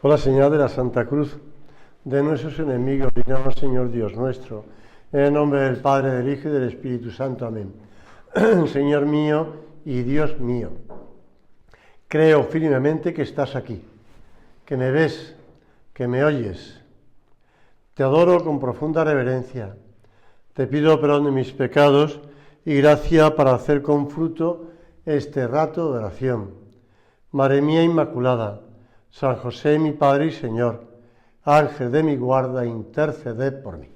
Por la señal de la Santa Cruz de nuestros enemigos, líbranos, Señor Dios nuestro, en el nombre del Padre, del Hijo y del Espíritu Santo. Amén. Señor mío y Dios mío, creo firmemente que estás aquí, que me ves, que me oyes. Te adoro con profunda reverencia. Te pido perdón de mis pecados y gracia para hacer con fruto este rato de oración. Madre mía Inmaculada, San José, mi Padre y Señor, Ángel de mi guarda, interceded por mí.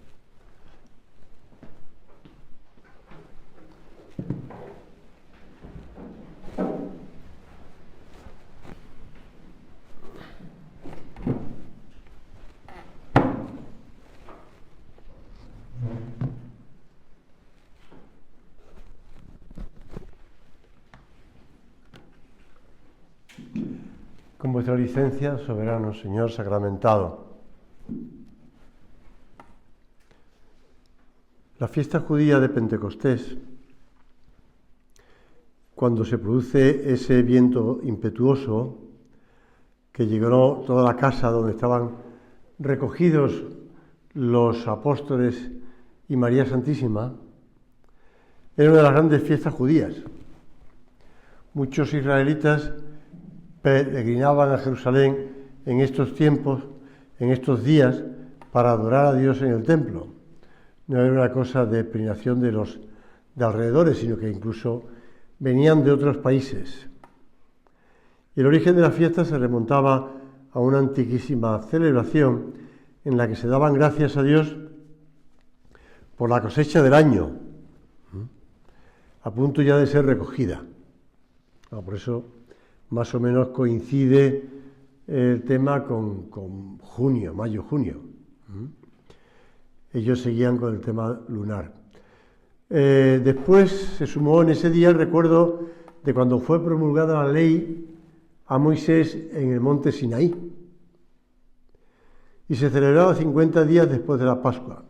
Con vuestra licencia, soberano Señor sacramentado. La fiesta judía de Pentecostés, cuando se produce ese viento impetuoso que llegó toda la casa donde estaban recogidos los apóstoles y María Santísima, era una de las grandes fiestas judías. Muchos israelitas peregrinaban a Jerusalén en estos tiempos, en estos días, para adorar a Dios en el templo. No era una cosa de peregrinación de los de alrededores, sino que incluso venían de otros países. Y el origen de la fiesta se remontaba a una antiquísima celebración en la que se daban gracias a Dios por la cosecha del año, a punto ya de ser recogida. Por eso más o menos coincide el tema con junio, mayo-junio. Ellos seguían con el tema lunar. Después se sumó en ese día el recuerdo de cuando fue promulgada la ley a Moisés en el monte Sinaí. Y se celebraba 50 días después de la Pascua.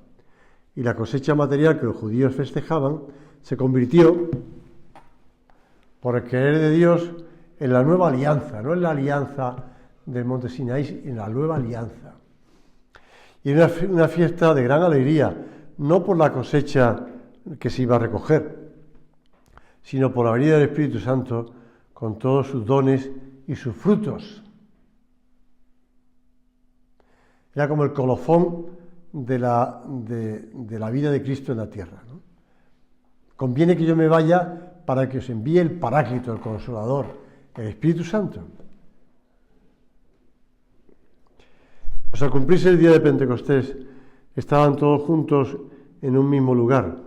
Y la cosecha material que los judíos festejaban se convirtió, por el querer de Dios, en la nueva alianza, no en la alianza del monte Sinaí, en la nueva alianza. Y era una fiesta de gran alegría, no por la cosecha que se iba a recoger, sino por la venida del Espíritu Santo con todos sus dones y sus frutos. Era como el colofón de la vida de Cristo en la tierra, ¿no? Conviene que yo me vaya para que os envíe el Paráclito, el Consolador, el Espíritu Santo. Pues al cumplirse el día de Pentecostés, estaban todos juntos en un mismo lugar,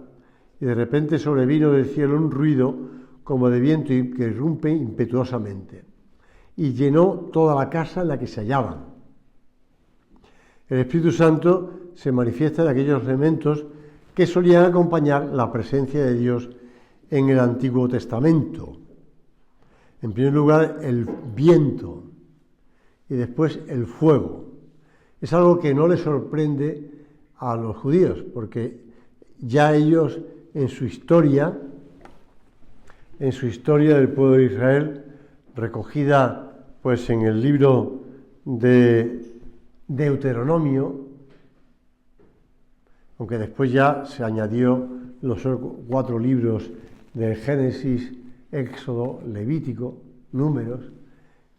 y de repente sobrevino del cielo un ruido como de viento que irrumpe impetuosamente, y llenó toda la casa en la que se hallaban. El Espíritu Santo se manifiesta en aquellos elementos que solían acompañar la presencia de Dios en el Antiguo Testamento. En primer lugar, el viento y después el fuego. Es algo que no les sorprende a los judíos, porque ya ellos en su historia del pueblo de Israel, recogida pues en el libro de Deuteronomio, aunque después ya se añadió los 4 libros de Génesis, Éxodo, Levítico, Números,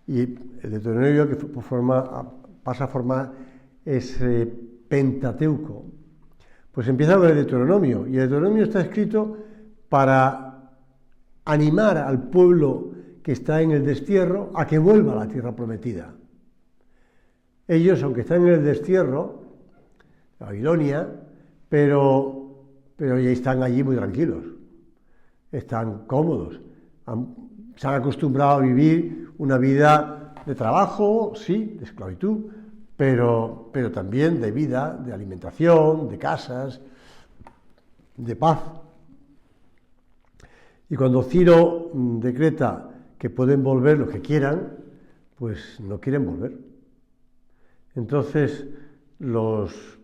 y el Deuteronomio que pasa a formar ese Pentateuco, pues empieza con el Deuteronomio, y el Deuteronomio está escrito para animar al pueblo que está en el destierro a que vuelva a la tierra prometida. Ellos, aunque están en el destierro, Babilonia, pero ya están allí muy tranquilos, están cómodos, se han acostumbrado a vivir una vida de trabajo, sí, de esclavitud, pero también de vida, de alimentación, de casas, de paz. Y cuando Ciro decreta que pueden volver los que quieran, pues no quieren volver. Entonces los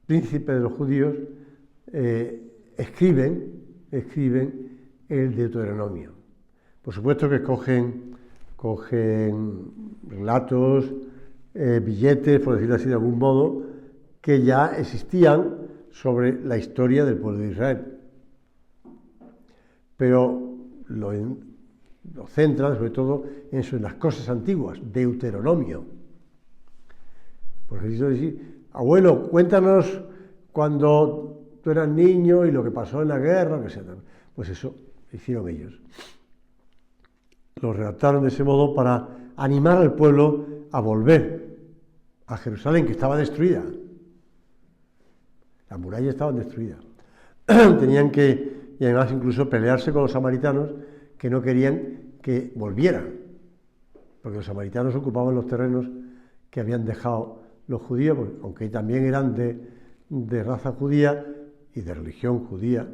príncipes de los judíos escriben el Deuteronomio. Por supuesto que cogen relatos, billetes, por decirlo así de algún modo, que ya existían sobre la historia del pueblo de Israel. Pero lo centran sobre todo en las cosas antiguas, Deuteronomio. Por eso decir, abuelo, cuéntanos cuando tú eras niño y lo que pasó en la guerra, que sea. Pues eso hicieron ellos. Lo redactaron de ese modo para animar al pueblo a volver a Jerusalén, que estaba destruida. Las murallas estaban destruidas. Tenían que, y además incluso pelearse con los samaritanos, que no querían que volvieran, porque los samaritanos ocupaban los terrenos que habían dejado los judíos, aunque también eran de raza judía y de religión judía,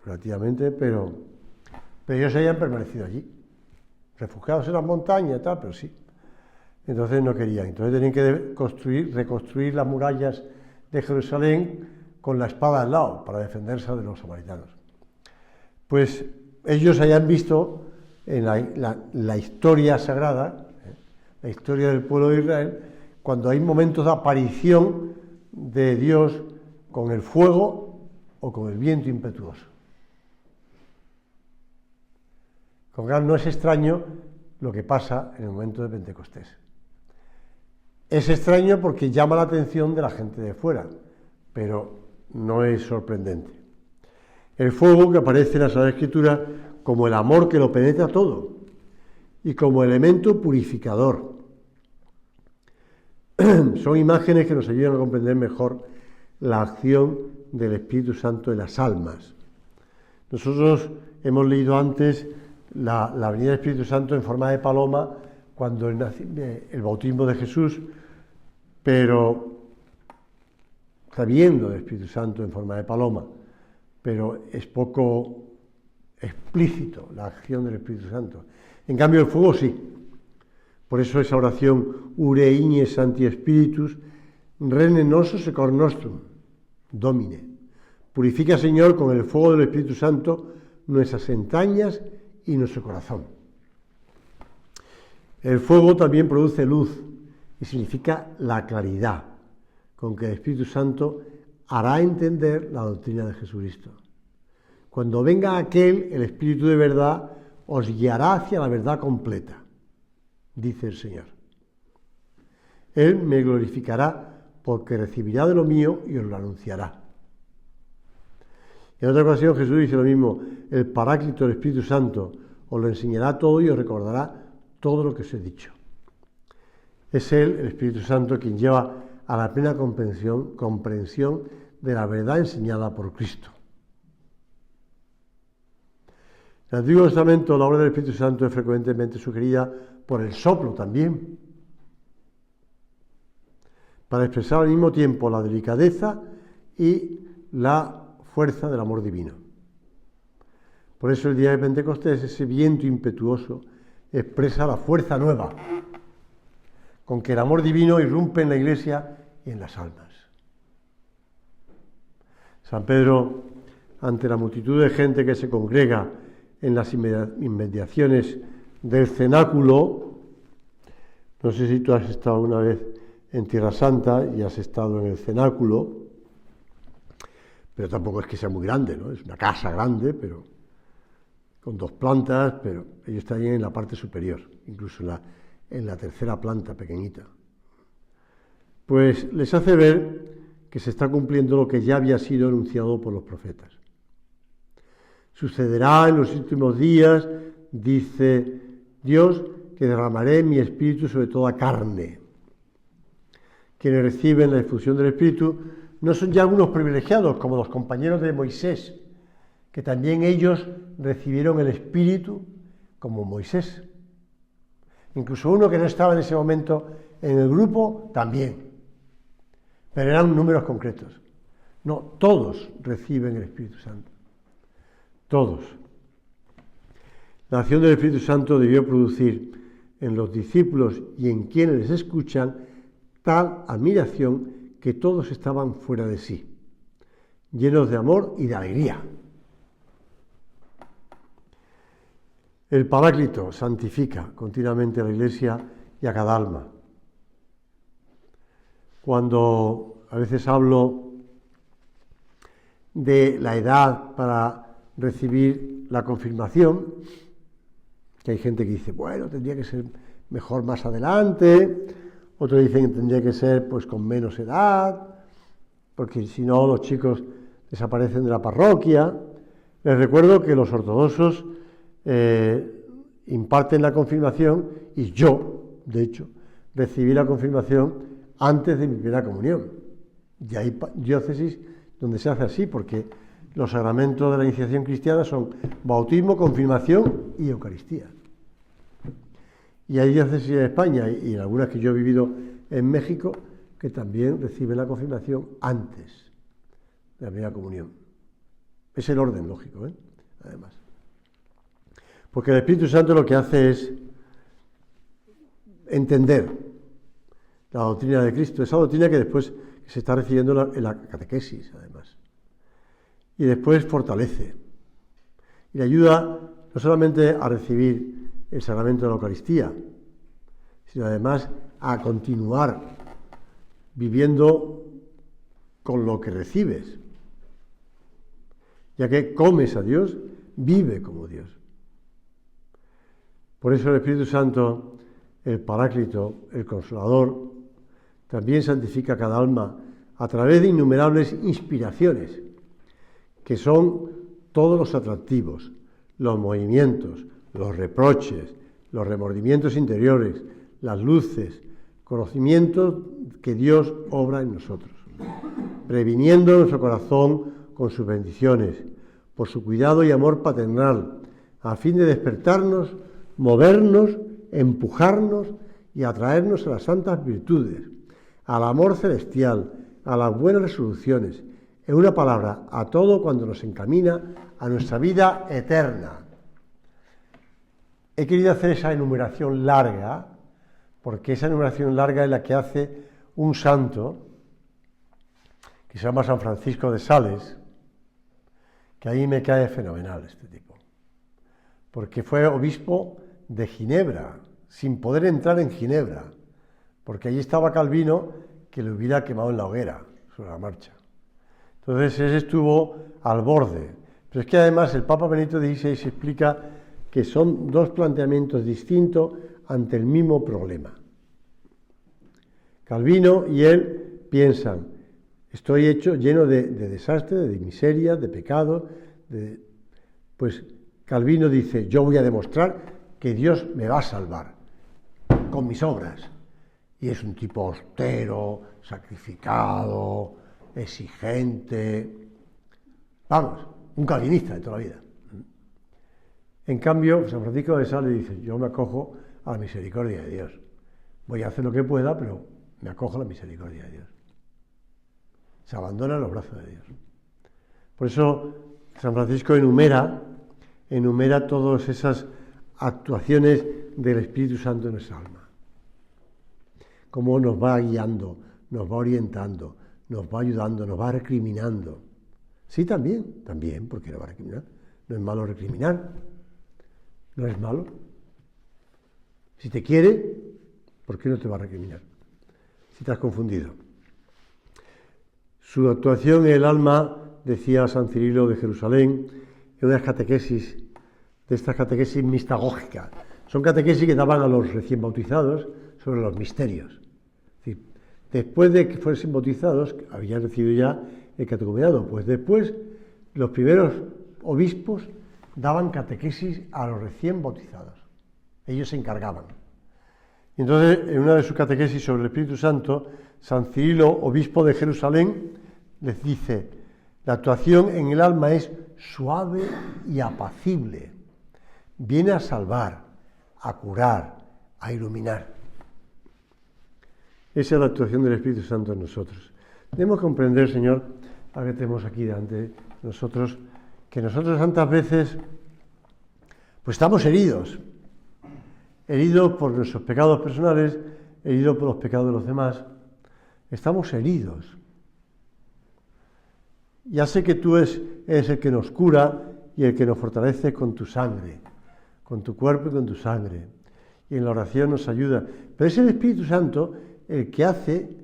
relativamente, pero ellos habían permanecido allí, refugiados en las montañas y tal, pero sí. Entonces no querían, entonces tenían que reconstruir las murallas de Jerusalén con la espada al lado, para defenderse de los samaritanos. Pues ellos hayan visto en la historia sagrada, la historia del pueblo de Israel, cuando hay momentos de aparición de Dios con el fuego o con el viento impetuoso. Con que no es extraño lo que pasa en el momento de Pentecostés. Es extraño porque llama la atención de la gente de fuera, pero no es sorprendente. El fuego, que aparece en la Sagrada Escritura como el amor que lo penetra todo y como elemento purificador. Son imágenes que nos ayudan a comprender mejor la acción del Espíritu Santo en las almas. Nosotros hemos leído antes la venida del Espíritu Santo en forma de paloma cuando el bautismo de Jesús, pero sabiendo del Espíritu Santo en forma de paloma, pero es poco explícito la acción del Espíritu Santo. En cambio el fuego sí. Por eso esa oración Ure igne Sancti Spiritus rene nosso secor nostrum Domine. Purifica, Señor, con el fuego del Espíritu Santo nuestras entrañas y nuestro corazón. El fuego también produce luz y significa la claridad con que el Espíritu Santo hará entender la doctrina de Jesucristo. Cuando venga aquel, el Espíritu de verdad, os guiará hacia la verdad completa, dice el Señor. Él me glorificará porque recibirá de lo mío y os lo anunciará. En otra ocasión Jesús dice lo mismo, el Paráclito, el Espíritu Santo, os lo enseñará todo y os recordará todo lo que os he dicho. Es Él, el Espíritu Santo, quien lleva a la plena comprensión de la verdad enseñada por Cristo. En el Antiguo Testamento la obra del Espíritu Santo es frecuentemente sugerida por el soplo también, para expresar al mismo tiempo la delicadeza y la fuerza del amor divino. Por eso el día de Pentecostés, ese viento impetuoso expresa la fuerza nueva con que el amor divino irrumpe en la Iglesia y en las almas. San Pedro, ante la multitud de gente que se congrega en las inmediaciones del cenáculo, no sé si tú has estado alguna vez en Tierra Santa y has estado en el cenáculo, pero tampoco es que sea muy grande, ¿no? Es una casa grande, pero con 2 plantas, pero ellos están en la parte superior, incluso en la tercera planta pequeñita. Pues les hace ver que se está cumpliendo lo que ya había sido anunciado por los profetas. Sucederá en los últimos días, dice Dios, que derramaré mi espíritu sobre toda carne. Quienes reciben la infusión del Espíritu no son ya algunos privilegiados como los compañeros de Moisés, que también ellos recibieron el Espíritu como Moisés. Incluso uno que no estaba en ese momento en el grupo también, pero eran números concretos. No, todos reciben el Espíritu Santo. Todos. La acción del Espíritu Santo debió producir en los discípulos y en quienes les escuchan tal admiración que todos estaban fuera de sí, llenos de amor y de alegría. El Paráclito santifica continuamente a la Iglesia y a cada alma. Cuando a veces hablo de la edad para recibir la confirmación, que hay gente que dice, bueno, tendría que ser mejor más adelante, otros dicen que tendría que ser pues con menos edad, porque si no los chicos desaparecen de la parroquia. Les recuerdo que los ortodoxos imparten la confirmación y yo, de hecho, recibí la confirmación antes de mi primera comunión. Y hay diócesis donde se hace así, porque los sacramentos de la iniciación cristiana son bautismo, confirmación y Eucaristía. Y hay diócesis en España y en algunas que yo he vivido en México que también reciben la confirmación antes de la primera comunión. Es el orden lógico, además. Porque el Espíritu Santo lo que hace es entender la doctrina de Cristo, esa doctrina que después se está recibiendo en la catequesis, además. Y después fortalece. Y le ayuda no solamente a recibir el sacramento de la Eucaristía, sino además a continuar viviendo con lo que recibes. Ya que comes a Dios, vive como Dios. Por eso el Espíritu Santo, el Paráclito, el Consolador, también santifica cada alma a través de innumerables inspiraciones, que son todos los atractivos, los movimientos, los reproches, los remordimientos interiores, las luces, conocimientos que Dios obra en nosotros, previniendo nuestro corazón con sus bendiciones, por su cuidado y amor paternal, a fin de despertarnos, movernos, empujarnos y atraernos a las santas virtudes, al amor celestial, a las buenas resoluciones, en una palabra, a todo cuando nos encamina a nuestra vida eterna. He querido hacer esa enumeración larga, porque esa enumeración larga es la que hace un santo, que se llama San Francisco de Sales, que a mí me cae fenomenal este tipo, porque fue obispo de Ginebra, sin poder entrar en Ginebra, porque allí estaba Calvino, que le hubiera quemado en la hoguera, sobre la marcha. Entonces ese estuvo al borde, pero es que además el Papa Benedicto XVI explica que son dos planteamientos distintos ante el mismo problema. Calvino y él piensan, estoy hecho lleno de desastre, de miseria, de pecado. Pues Calvino dice, yo voy a demostrar que Dios me va a salvar con mis obras. Y es un tipo austero, sacrificado, exigente. Vamos, un calvinista de toda la vida. En cambio, San Francisco de Sales dice, yo me acojo a la misericordia de Dios. Voy a hacer lo que pueda, pero me acojo a la misericordia de Dios. Se abandona en los brazos de Dios. Por eso San Francisco enumera todas esas actuaciones del Espíritu Santo en nuestra alma. Cómo nos va guiando, nos va orientando, nos va ayudando, nos va recriminando. Sí, también, porque nos va a recriminar. No es malo recriminar, no es malo. Si te quiere, ¿por qué no te va a recriminar? Si te has confundido. Su actuación en el alma, decía San Cirilo de Jerusalén, en unas catequesis, de estas catequesis mistagógicas. Son catequesis que daban a los recién bautizados sobre los misterios. Es decir, después de que fuesen bautizados, habían recibido ya el catecumenado, pues después los primeros obispos daban catequesis a los recién bautizados. Ellos se encargaban. Y entonces, en una de sus catequesis sobre el Espíritu Santo, San Cirilo, obispo de Jerusalén, les dice, la actuación en el alma es suave y apacible. Viene a salvar, a curar, a iluminar. Esa es la actuación del Espíritu Santo en nosotros. Debemos comprender, Señor, ahora que tenemos aquí delante de nosotros, que nosotros tantas veces pues estamos heridos por nuestros pecados personales, heridos por los pecados de los demás. Estamos heridos. Ya sé que tú eres el que nos cura y el que nos fortalece con tu sangre, con tu cuerpo y con tu sangre. y en la oración nos ayuda. Pero es el Espíritu Santo el que hace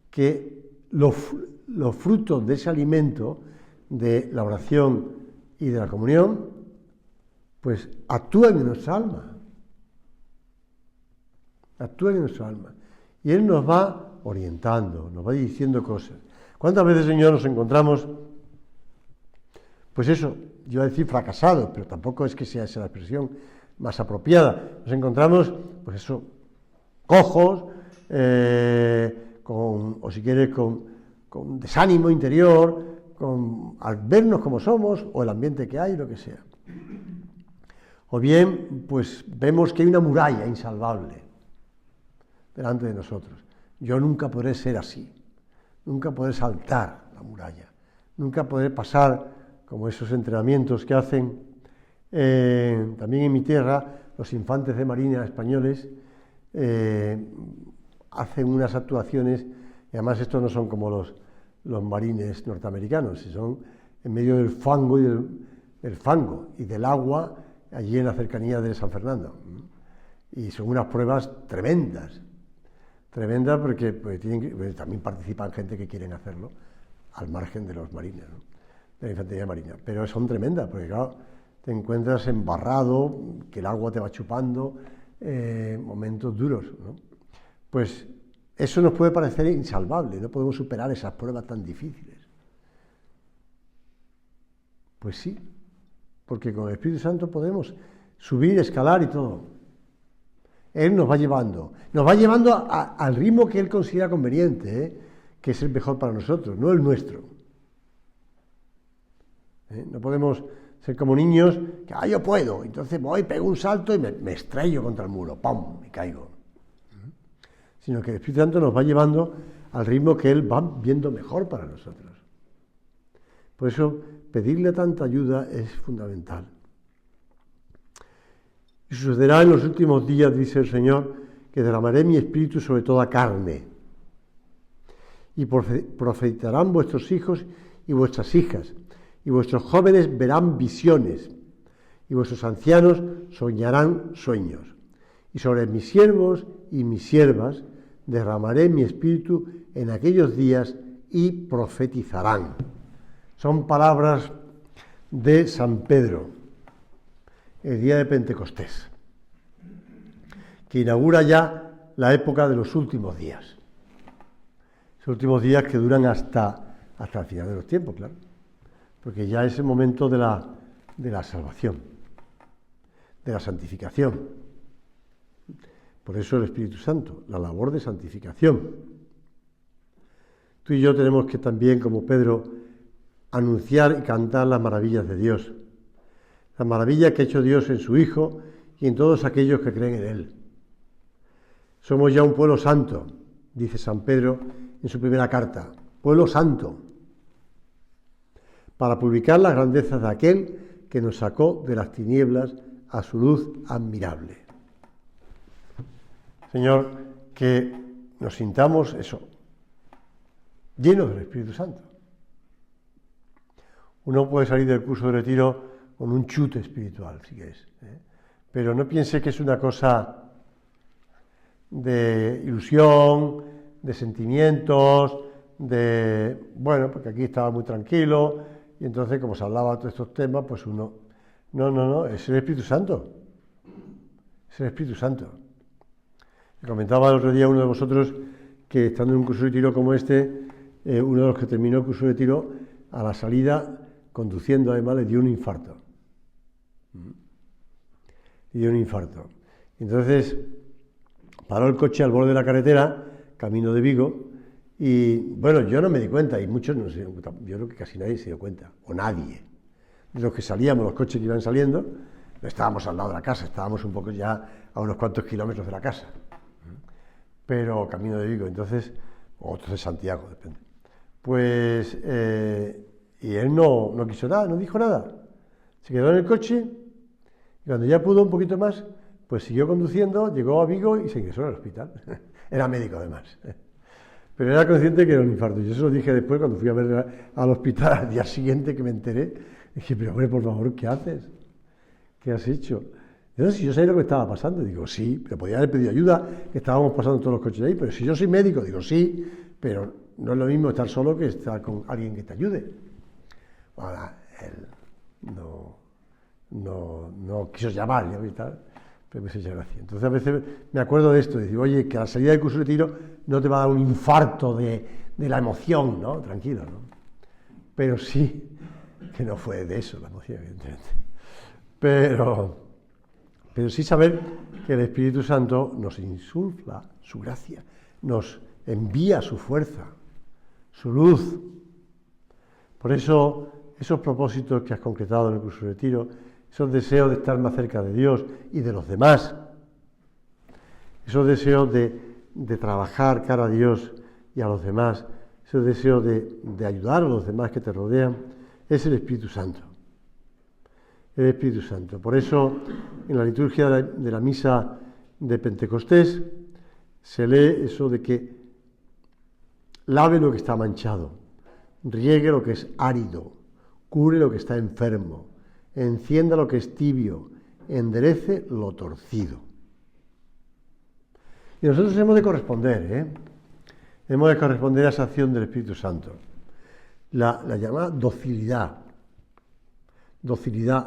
que los frutos de ese alimento, de la oración y de la comunión, pues actúen en nuestra alma. Actúen en nuestra alma. Y Él nos va orientando, nos va diciendo cosas. ¿Cuántas veces, Señor, nos encontramos, pues eso, yo iba a decir fracasados, pero tampoco es que sea esa la expresión más apropiada? Nos encontramos, pues eso, cojos, o si quieres, con desánimo interior, al vernos como somos, o el ambiente que hay, lo que sea. O bien, pues vemos que hay una muralla insalvable delante de nosotros. Yo nunca podré ser así, nunca podré saltar la muralla, nunca podré pasar como esos entrenamientos que hacen también en mi tierra los infantes de marina españoles. Hacen unas actuaciones, y además estos no son como los marines norteamericanos, son en medio del fango y del agua, allí en la cercanía de San Fernando. Y son unas pruebas tremendas porque pues, también participan gente que quieren hacerlo, al margen de los marines, ¿no? De la infantería marina. Pero son tremendas, porque claro, te encuentras embarrado, que el agua te va chupando, momentos duros, ¿no? Pues eso nos puede parecer insalvable, no podemos superar esas pruebas tan difíciles. Pues sí, porque con el Espíritu Santo podemos subir, escalar y todo. Él nos va llevando al ritmo que Él considera conveniente, que es el mejor para nosotros, no el nuestro. No podemos ser como niños, que yo puedo, entonces voy, pego un salto y me estrello contra el muro, ¡pum!, me caigo. Sino que el Espíritu Santo nos va llevando al ritmo que Él va viendo mejor para nosotros. Por eso, pedirle tanta ayuda es fundamental. Y sucederá en los últimos días, dice el Señor, que derramaré mi espíritu sobre toda carne. Y profetizarán vuestros hijos y vuestras hijas, y vuestros jóvenes verán visiones, y vuestros ancianos soñarán sueños. Y sobre mis siervos y mis siervas derramaré mi espíritu en aquellos días y profetizarán. Son palabras de San Pedro, el día de Pentecostés, que inaugura ya la época de los últimos días. Los últimos días que duran hasta el final de los tiempos, claro, porque ya es el momento de la salvación, de la santificación. Por eso el Espíritu Santo, la labor de santificación. Tú y yo tenemos que también, como Pedro, anunciar y cantar las maravillas de Dios, las maravillas que ha hecho Dios en su Hijo y en todos aquellos que creen en Él. Somos ya un pueblo santo, dice San Pedro en su primera carta, pueblo santo, para publicar las grandezas de aquel que nos sacó de las tinieblas a su luz admirable. Señor, que nos sintamos eso, llenos del Espíritu Santo. Uno puede salir del curso de retiro con un chute espiritual, si quieres, pero no piense que es una cosa de ilusión, de sentimientos, porque aquí estaba muy tranquilo, y entonces como se hablaba de todos estos temas, pues uno... No, es el Espíritu Santo. Es el Espíritu Santo. Me comentaba el otro día uno de vosotros que estando en un curso de retiro como este, uno de los que terminó el curso de retiro, a la salida, conduciendo además, le dio un infarto. Entonces, paró el coche al borde de la carretera, camino de Vigo, y bueno, yo no me di cuenta, y muchos no se dieron cuenta, yo creo que casi nadie se dio cuenta, o nadie. De los que salíamos, los coches que iban saliendo, no estábamos al lado de la casa, estábamos un poco ya a unos cuantos kilómetros de la casa, pero camino de Vigo, entonces, o otros de Santiago, depende. Pues, y él no quiso nada, no dijo nada, se quedó en el coche, y cuando ya pudo un poquito más, pues siguió conduciendo, llegó a Vigo y se ingresó al hospital. Era médico además. Pero era consciente que era un infarto. Yo se lo dije después cuando fui a ver al hospital al día siguiente que me enteré. Dije, pero hombre, por favor, ¿qué haces? ¿Qué has hecho? Entonces, si yo sabía lo que estaba pasando, digo, sí, pero podía haber pedido ayuda, que estábamos pasando todos los coches ahí, pero si yo soy médico, digo, sí, pero no es lo mismo estar solo que estar con alguien que te ayude. Ahora, él no quiso llamar y tal, pero me hizo mucha gracia. Entonces, a veces me acuerdo de esto, de decir, oye, que a la salida del curso de retiro no te va a dar un infarto de la emoción, ¿no? Tranquilo, ¿no? Pero sí, que no fue de eso la emoción, evidentemente. Pero sí saber que el Espíritu Santo nos insufla su gracia, nos envía su fuerza, su luz. Por eso, esos propósitos que has concretado en el curso de retiro, esos deseos de estar más cerca de Dios y de los demás, esos deseos de trabajar cara a Dios y a los demás, esos deseos de ayudar a los demás que te rodean, es el Espíritu Santo. El Espíritu Santo. Por eso, en la liturgia de la misa de Pentecostés, se lee eso de que lave lo que está manchado, riegue lo que es árido, cure lo que está enfermo, encienda lo que es tibio, enderece lo torcido. Y nosotros hemos de corresponder, hemos de corresponder a esa acción del Espíritu Santo, la llamada docilidad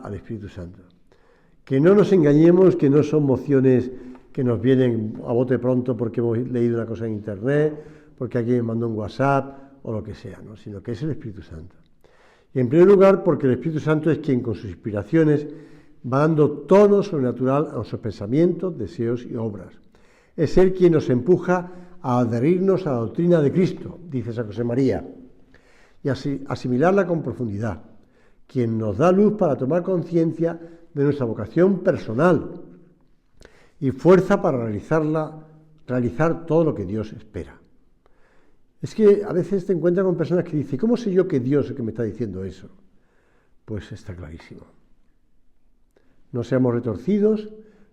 al Espíritu Santo. Que no nos engañemos que no son mociones que nos vienen a bote pronto porque hemos leído una cosa en internet, porque alguien me mandó un WhatsApp o lo que sea, ¿no? Sino que es el Espíritu Santo. Y en primer lugar porque el Espíritu Santo es quien con sus inspiraciones va dando tono sobrenatural a nuestros pensamientos, deseos y obras. Es Él quien nos empuja a adherirnos a la doctrina de Cristo, dice San José María, y así asimilarla con profundidad, quien nos da luz para tomar conciencia de nuestra vocación personal y fuerza para realizar todo lo que Dios espera. Es que a veces te encuentras con personas que dicen, ¿cómo sé yo que Dios es el que me está diciendo eso? Pues está clarísimo. No seamos retorcidos,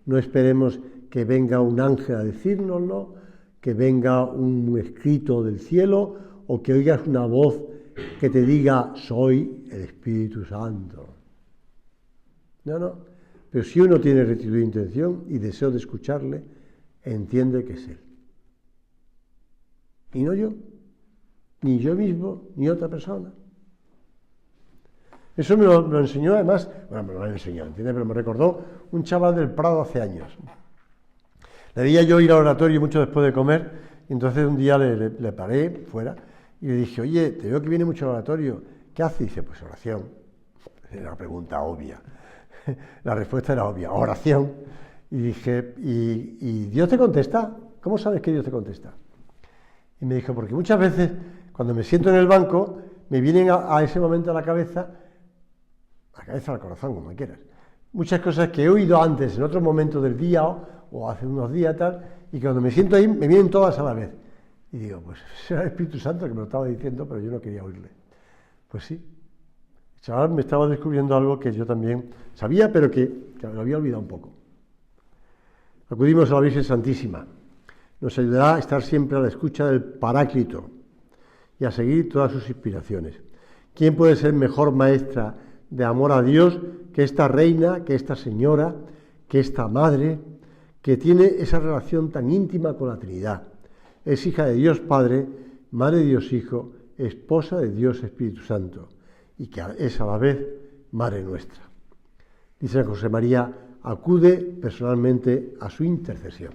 no esperemos que venga un ángel a decírnoslo, que venga un escrito del cielo o que oigas una voz que te diga, soy el Espíritu Santo. No. Pero si uno tiene rectitud de intención y deseo de escucharle, entiende que es Él. Y no yo, ni yo mismo, ni otra persona. Eso me lo enseñó además, bueno, me lo enseñó, ¿entiendes? Pero me recordó un chaval del Prado hace años. Le veía yo ir al oratorio mucho después de comer, y entonces un día le paré fuera y le dije, oye, te veo que viene mucho al oratorio, ¿qué hace? Y dice, pues oración. Era una pregunta obvia. La respuesta era obvia, oración. Y dije, ¿y Dios te contesta? ¿Cómo sabes que Dios te contesta? Y me dijo, porque muchas veces, cuando me siento en el banco, me vienen a ese momento a la cabeza, al corazón, como quieras, muchas cosas que he oído antes, en otros momentos del día o hace unos días, tal, y que cuando me siento ahí, me vienen todas a la vez. Y digo, pues era el Espíritu Santo que me lo estaba diciendo, pero yo no quería oírle. Pues sí. El chaval me estaba descubriendo algo que yo también sabía, pero que lo había olvidado un poco. Acudimos a la Virgen Santísima. Nos ayudará a estar siempre a la escucha del Paráclito y a seguir todas sus inspiraciones. ¿Quién puede ser mejor maestra de amor a Dios que esta reina, que esta señora, que esta madre, que tiene esa relación tan íntima con la Trinidad? Es hija de Dios Padre, madre de Dios Hijo, esposa de Dios Espíritu Santo, y que es a la vez Madre nuestra. Dice José María, acude personalmente a su intercesión.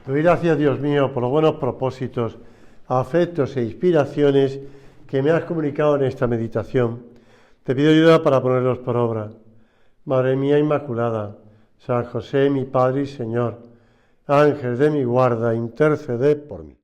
Doy gracias, Dios mío, por los buenos propósitos, afectos e inspiraciones que me has comunicado en esta meditación. Te pido ayuda para ponerlos por obra. Madre mía Inmaculada, San José, mi Padre y Señor, Ángel de mi guarda, interceded por mí.